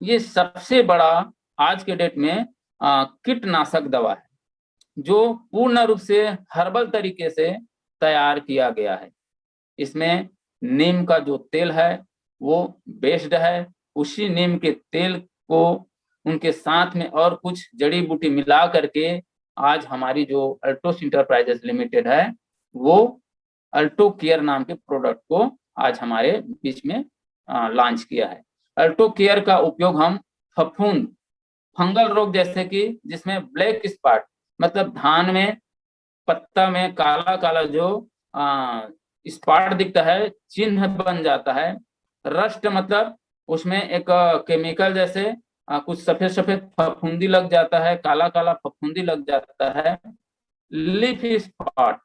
ये सबसे बड़ा आज के डेट में कीटनाशक दवा है, जो पूर्ण रूप से हर्बल तरीके से तैयार किया गया है। इसमें नीम का जो तेल है वो बेस्ड है। उसी नीम के तेल को उनके साथ में और कुछ जड़ी बूटी मिला करके आज हमारी जो अल्टोस इंटरप्राइजेस लिमिटेड है वो अल्टो केयर नाम के प्रोडक्ट को आज हमारे बीच में लॉन्च किया है। अल्टो केयर का उपयोग हम फफूंद, फंगल रोग जैसे कि जिसमें ब्लैक स्पॉट मतलब धान में पत्ता में काला काला जो स्पॉट दिखता है, चिन्ह बन जाता है। रस्ट मतलब उसमें एक केमिकल जैसे कुछ सफेद सफेद फफूंदी लग जाता है, काला काला फफूंदी लग जाता है। लीफ स्पॉट,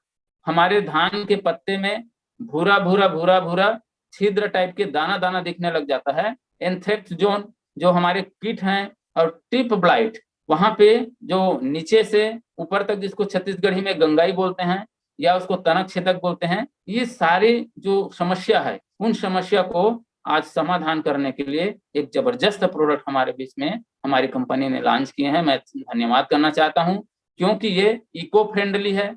हमारे धान के पत्ते में भूरा भूरा भूरा भूरा छिद्र टाइप के दाना दाना दिखने लग जाता है। एंथ्रेक्स जोन, जो हमारे कीट हैं। और टिप ब्लाइट, वहां पे जो नीचे से ऊपर तक, जिसको छत्तीसगढ़ी में गंगाई बोलते हैं या उसको तनक छेदक बोलते हैं, ये सारी जो समस्या है उन समस्या को आज समाधान करने के लिए एक जबरदस्त प्रोडक्ट हमारे बीच में हमारी कंपनी ने लॉन्च किए हैं। मैं धन्यवाद करना चाहता हूं क्योंकि ये इको फ्रेंडली है।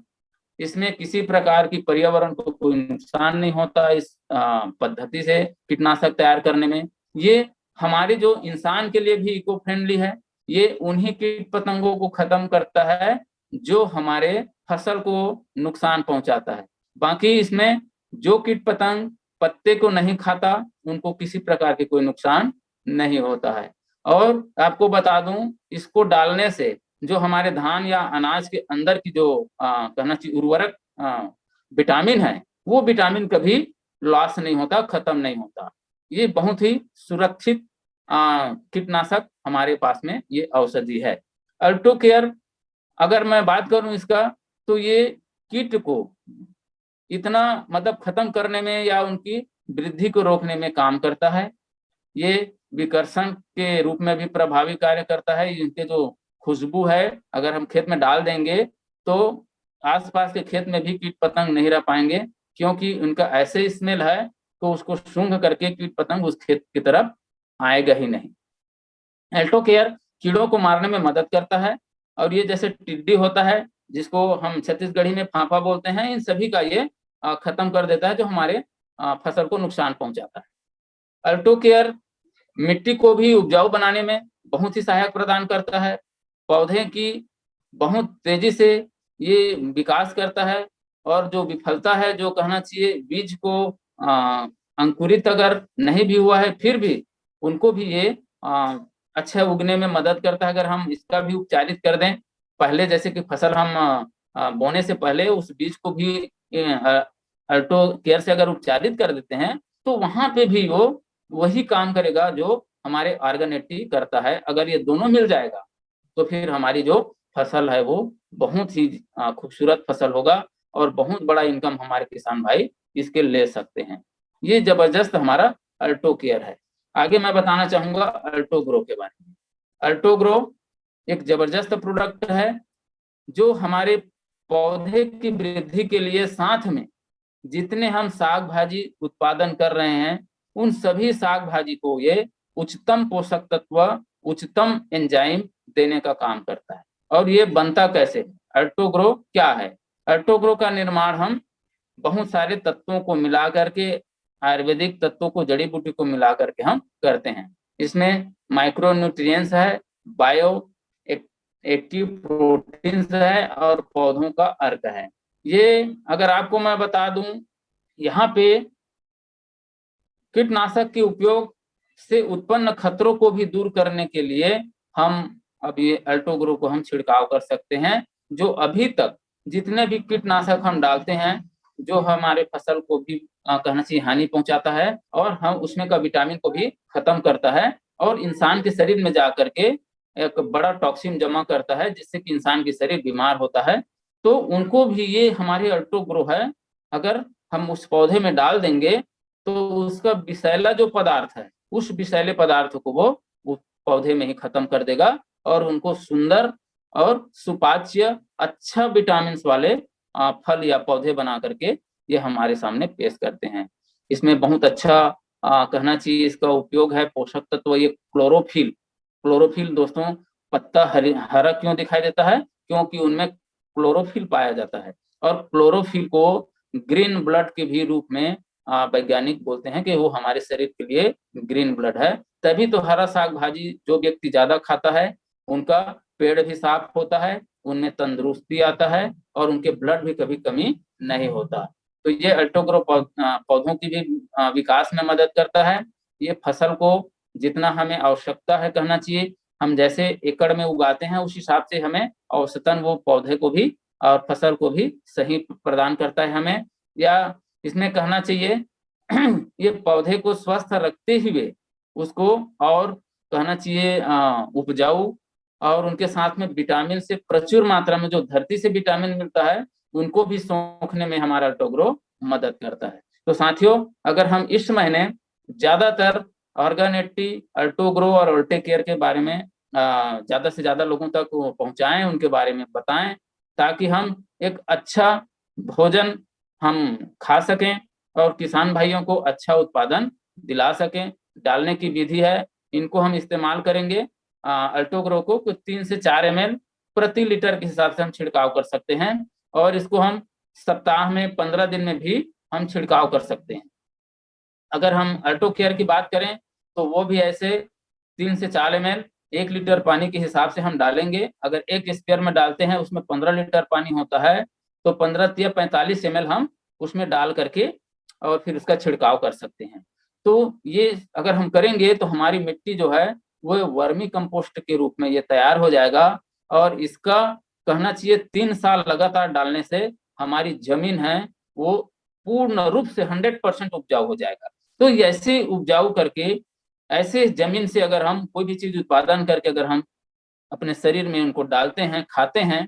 इसमें किसी प्रकार की पर्यावरण को कोई नुकसान नहीं होता। इस पद्धति से कीटनाशक तैयार करने में ये हमारे जो इंसान के लिए भी इको फ्रेंडली है। ये उन्हीं कीट पतंगों को खत्म करता है जो हमारे फसल को नुकसान पहुंचाता है। बाकी इसमें जो कीट पतंग पत्ते को नहीं खाता उनको किसी प्रकार के कोई नुकसान नहीं होता है। और आपको बता दूं, इसको डालने से जो हमारे धान या अनाज के अंदर की जो कहना चाहिए उर्वरक विटामिन है, वो विटामिन कभी लॉस नहीं होता, खत्म नहीं होता। ये बहुत ही सुरक्षित कीटनाशक हमारे पास में ये औषधि है। अल्टो केयर, अगर मैं बात करूं इसका, तो ये कीट को इतना मतलब खत्म करने में या उनकी वृद्धि को रोकने में काम करता है। ये विकर्षण के रूप में भी प्रभावी कार्य करता है। इनके जो खुशबू है, अगर हम खेत में डाल देंगे तो आसपास के खेत में भी कीट पतंग नहीं रह पाएंगे, क्योंकि उनका ऐसे स्मेल है तो उसको सूंघ करके कीट पतंग उस खेत की तरफ आएगा ही नहीं। एल्टो केयर कीड़ों को मारने में मदद करता है। और ये जैसे टिड्डी होता है, जिसको हम छत्तीसगढ़ी में फांफा बोलते हैं, इन सभी का ये खत्म कर देता है जो हमारे फसल को नुकसान पहुंचाता है। अल्टो केयर मिट्टी को भी उपजाऊ बनाने में बहुत ही सहायक प्रदान करता है। पौधे की बहुत तेजी से ये विकास करता है। और जो विफलता है, जो कहना चाहिए बीज को अंकुरित अगर नहीं भी हुआ है फिर भी उनको भी ये अच्छा उगने में मदद करता है। अगर हम इसका भी उपचारित कर दें, पहले जैसे कि फसल हम बोने से पहले उस बीज को भी अल्टो केयर से अगर उपचारित कर देते हैं तो वहां पे भी वो वही काम करेगा जो हमारे ऑर्गेनेटी करता है। अगर ये दोनों मिल जाएगा तो फिर हमारी जो फसल है वो बहुत ही खूबसूरत फसल होगा और बहुत बड़ा इनकम हमारे किसान भाई इसके ले सकते हैं। ये जबरदस्त हमारा अल्टो केयर है। आगे मैं बताना चाहूंगा अल्टो ग्रो के बारे में। अल्टो ग्रो एक जबरदस्त प्रोडक्ट है जो हमारे पौधे की वृद्धि के लिए, साथ में जितने हम साग भाजी उत्पादन कर रहे हैं उन सभी साग भाजी को ये उच्चतम पोषक तत्व, उच्चतम एंजाइम देने का काम करता है। और ये बनता कैसे है? अल्टोग्रो क्या है? अल्टोग्रो का निर्माण हम बहुत सारे तत्वों को मिला करके, आयुर्वेदिक तत्वों को, जड़ी बूटी को मिला करके हम करते हैं। इसमें माइक्रो न्यूट्रिएंट्स है, बायो एक्टिव प्रोटीन्स है और पौधों का अर्क है। ये अगर आपको मैं बता दूं, यहाँ पे कीटनाशक के उपयोग से उत्पन्न खतरों को भी दूर करने के लिए हम अब ये अल्टोग्रो को हम छिड़काव कर सकते हैं, जो अभी तक जितने भी कीटनाशक हम डालते हैं जो हमारे फसल को भी कहना चाहिए हानि पहुंचाता है और हम उसमें का विटामिन को भी खत्म करता है और इंसान के शरीर में जा करके एक बड़ा टॉक्सिन जमा करता है जिससे कि इंसान की शरीर बीमार होता है। तो उनको भी ये हमारे अल्टोग्रो है, अगर हम उस पौधे में डाल देंगे तो उसका विषैला जो पदार्थ है उस विषैले पदार्थ को वो पौधे में ही खत्म कर देगा और उनको सुंदर और सुपाच्य अच्छा विटामिन वाले फल या पौधे बना करके ये हमारे सामने पेश करते हैं। इसमें बहुत अच्छा कहना चाहिए इसका उपयोग है पोषक तत्व ये क्लोरोफिल। क्लोरोफिल दोस्तों पत्ता हरा क्यों दिखाई देता है? क्योंकि उनमें क्लोरोफिल पाया जाता है, और क्लोरोफिल को ग्रीन ब्लड के भी रूप में वैज्ञानिक बोलते हैं कि वो हमारे शरीर के लिए ग्रीन ब्लड है। तभी तो हरा साग भाजी जो व्यक्ति ज्यादा खाता है उनका पेट भी साफ होता है, उनमें तंदुरुस्ती आता है, और उनके ब्लड भी कभी कमी नहीं होता। तो ये अल्टोग्रो पौधों की भी विकास में मदद करता है। ये फसल को जितना हमें आवश्यकता है, कहना चाहिए हम जैसे एकड़ में उगाते हैं उस हिसाब से हमें औसतन वो पौधे को भी और फसल को भी सही प्रदान करता है हमें। या इसमें कहना चाहिए ये पौधे को स्वस्थ रखते हुए उसको और कहना चाहिए उपजाऊ, और उनके साथ में विटामिन से प्रचुर मात्रा में जो धरती से विटामिन मिलता है उनको भी सोखने में हमारा अल्टोग्रो मदद करता है। तो साथियों, अगर हम इस महीने ज्यादातर ऑर्गेनेटी, अल्टोग्रो और अल्टेकेयर के बारे में ज्यादा से ज्यादा लोगों तक पहुंचाएं, उनके बारे में बताएं, ताकि हम एक अच्छा भोजन हम खा सकें और किसान भाइयों को अच्छा उत्पादन दिला सकें। डालने की विधि है, इनको हम इस्तेमाल करेंगे अल्टोग्रो को कुछ 3 से 4 ml प्रति लीटर के हिसाब से हम छिड़काव कर सकते हैं, और इसको हम सप्ताह में 15 दिन में भी हम छिड़काव कर सकते हैं। अगर हम अल्टो केयर की बात करें तो वो भी ऐसे 3 से 4 ml 1 लीटर पानी के हिसाब से हम डालेंगे। अगर एक स्पेयर में डालते हैं उसमें 15 लीटर पानी होता है, तो 15 या 45 ml हम उसमें डाल करके और फिर उसका छिड़काव कर सकते हैं। तो ये अगर हम करेंगे तो हमारी मिट्टी जो है वो वर्मी कंपोस्ट के रूप में ये तैयार हो जाएगा, और इसका कहना चाहिए 3 साल लगातार डालने से हमारी जमीन है वो पूर्ण रूप से 100% उपजाऊ हो जाएगा। तो ऐसे उपजाऊ करके ऐसे जमीन से अगर हम कोई भी चीज उत्पादन करके अगर हम अपने शरीर में उनको डालते हैं, खाते हैं,